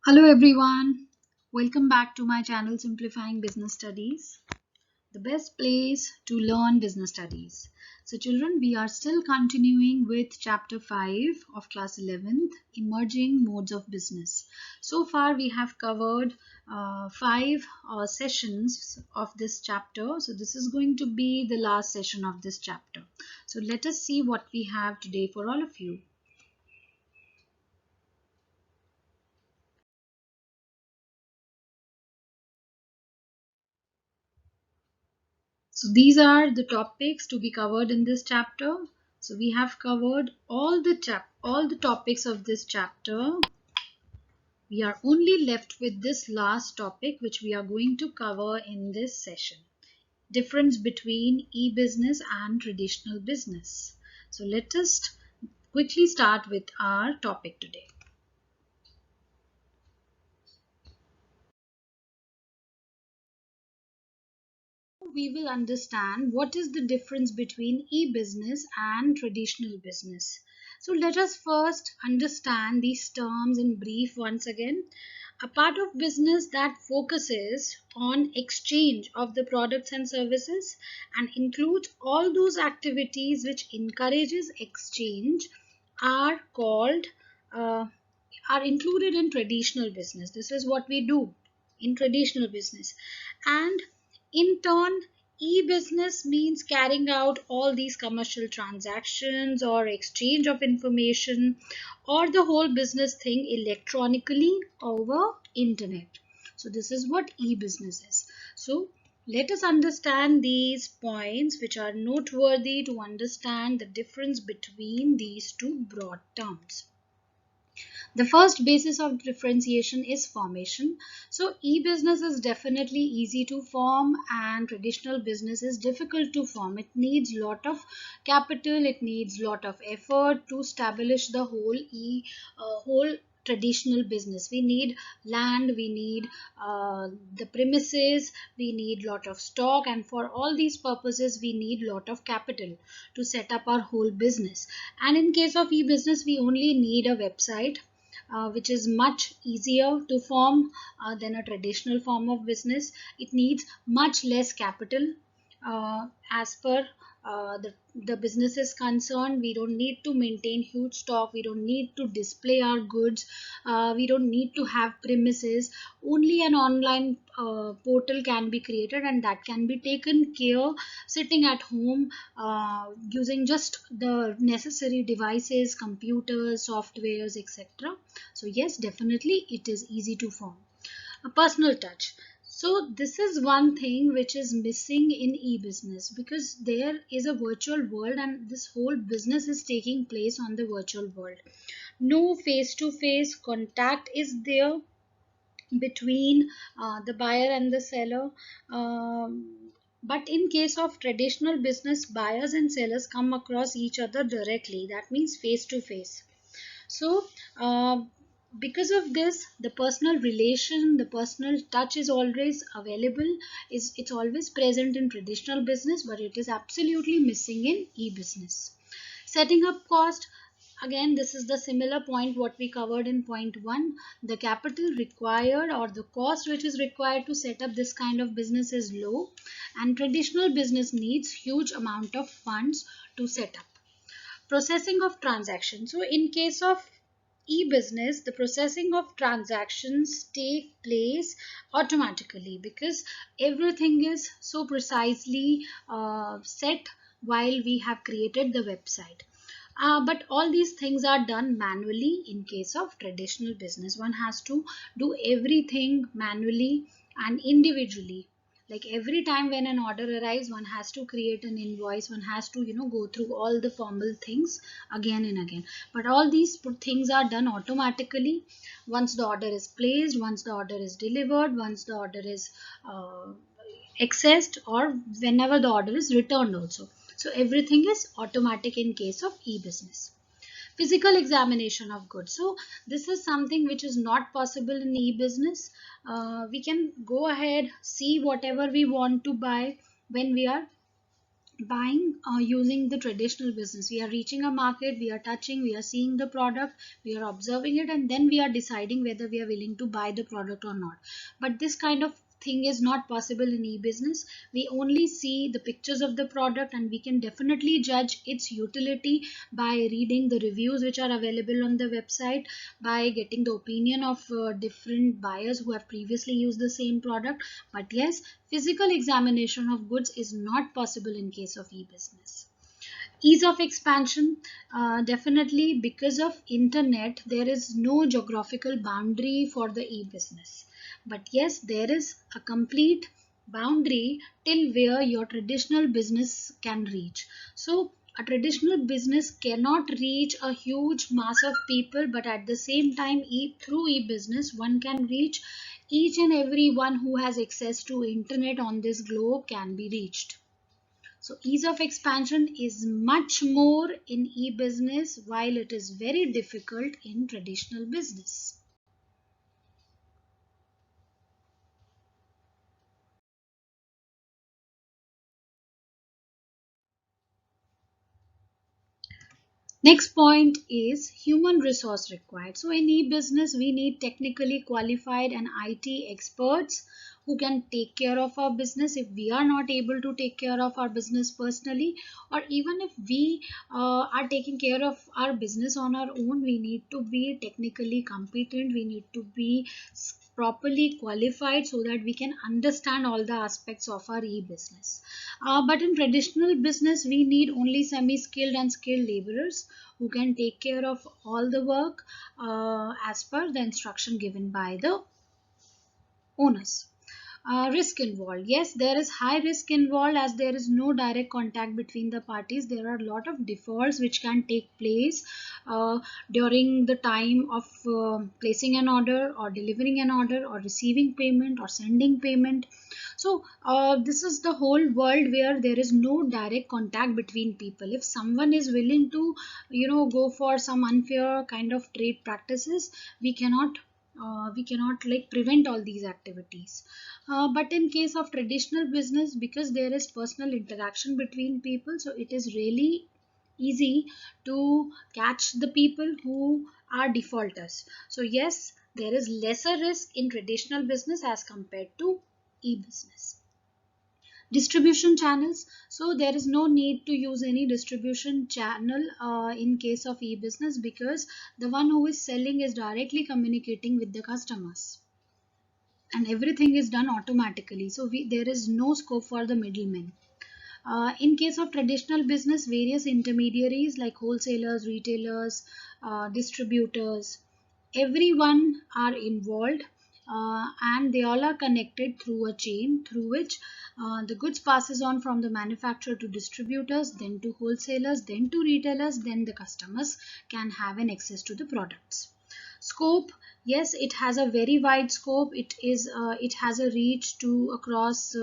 Hello everyone, welcome back to my channel Simplifying Business Studies, the best place to learn business studies. So children, we are still continuing with chapter 5 of class 11th, Emerging Modes of Business. So far we have covered 5 sessions of this chapter. So this is going to be the last session of this chapter. So let us see what we have today for all of you. So these are the topics to be covered in this chapter. So we have covered all the topics of this chapter. We are only left with this last topic which we are going to cover in this session. Difference between e-business and traditional business. So let us quickly start with our topic today. We will understand what is the difference between e-business and traditional business. So let us first understand these terms in brief once again. A part of business that focuses on exchange of the products and services and includes all those activities which encourages exchange are called are included in traditional business. This is what we do in traditional business. And in turn, e-business means carrying out all these commercial transactions or exchange of information or the whole business thing electronically over internet. So this is what e-business is. So let us understand these points which are noteworthy to understand the difference between these two broad terms. The first basis of differentiation is formation. So e-business is definitely easy to form and traditional business is difficult to form. It needs lot of capital, it needs lot of effort to establish the whole traditional business. We need land, we need the premises, we need lot of stock, and for all these purposes we need lot of capital to set up our whole business. And in case of e-business, we only need a website, which is much easier to form than a traditional form of business. It needs much less capital as per the business is concerned. We don't need to maintain huge stock, we don't need to display our goods, we don't need to have premises. Only an online portal can be created and that can be taken care sitting at home using just the necessary devices, computers, softwares, etc. So yes, definitely it is easy to form. A personal touch. So this is one thing which is missing in e-business, because there is a virtual world and this whole business is taking place on the virtual world. No face-to-face contact is there between the buyer and the seller. But in case of traditional business, buyers and sellers come across each other directly. That means face to face. So because of this, the personal relation, the personal touch is always available, it's always present in traditional business, but it is absolutely missing in e-business. Setting up cost. Again, this is the similar point what we covered in point 1. The capital required or the cost which is required to set up this kind of business is low, and traditional business needs huge amount of funds to set up. Processing of transactions. So in case of e-business, the processing of transactions take place automatically because everything is so precisely set while we have created the website. But all these things are done manually in case of traditional business. One has to do everything manually and individually. Like every time when an order arrives, one has to create an invoice, one has to go through all the formal things again and again. But all these things are done automatically once the order is placed, once the order is delivered, once the order is accessed, or whenever the order is returned also. So everything is automatic in case of e-business. Physical examination of goods. So this is something which is not possible in e-business. We can go ahead, see whatever we want to buy when we are buying using the traditional business. We are reaching a market, we are touching, we are seeing the product, we are observing it, and then we are deciding whether we are willing to buy the product or not. But this kind of thing is not possible in e-business. We only see the pictures of the product, and we can definitely judge its utility by reading the reviews which are available on the website, by getting the opinion of different buyers who have previously used the same product. But yes, physical examination of goods is not possible in case of e-business. Ease of expansion, definitely because of internet there is no geographical boundary for the e-business, but yes, there is a complete boundary till where your traditional business can reach. So a traditional business cannot reach a huge mass of people, but at the same time, through e-business one can reach each and every one who has access to internet on this globe can be reached. So ease of expansion is much more in e-business, while it is very difficult in traditional business. Next point is human resource required. So in e-business, we need technically qualified and IT experts who can take care of our business if we are not able to take care of our business personally, or even if we are taking care of our business on our own, we need to be technically competent, we need to be properly qualified so that we can understand all the aspects of our e-business. But in traditional business, we need only semi-skilled and skilled laborers who can take care of all the work as per the instruction given by the owners. Risk involved. Yes, there is high risk involved as there is no direct contact between the parties. There are a lot of defaults which can take place during the time of placing an order or delivering an order or receiving payment or sending payment. So this is the whole world where there is no direct contact between people. If someone is willing to, go for some unfair kind of trade practices, we cannot like prevent all these activities. But in case of traditional business, because there is personal interaction between people, so it is really easy to catch the people who are defaulters. So yes, there is lesser risk in traditional business as compared to e-business. Distribution channels. So there is no need to use any distribution channel in case of e-business, because the one who is selling is directly communicating with the customers and everything is done automatically. So there is no scope for the middlemen. In case of traditional business, various intermediaries like wholesalers, retailers, distributors, everyone are involved, and they all are connected through a chain through which the goods passes on from the manufacturer to distributors, then to wholesalers, then to retailers, then the customers can have an access to the products. Scope, yes, it has a very wide scope. It has a reach to across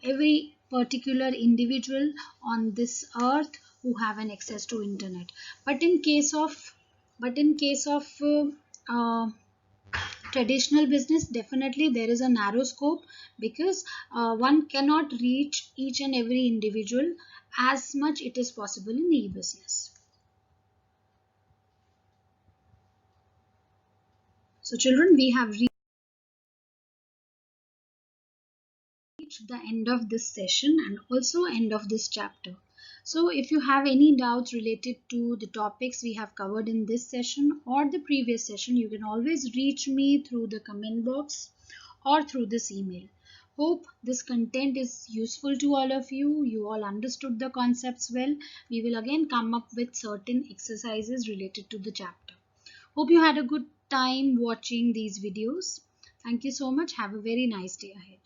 every particular individual on this earth who have an access to internet. But in case of uh, traditional business, definitely there is a narrow scope, because one cannot reach each and every individual as much it is possible in e-business. So children, we have reached the end of this session and also end of this chapter. So if you have any doubts related to the topics we have covered in this session or the previous session, you can always reach me through the comment box or through this email. Hope this content is useful to all of you. You all understood the concepts well. We will again come up with certain exercises related to the chapter. Hope you had a good time watching these videos. Thank you so much. Have a very nice day ahead.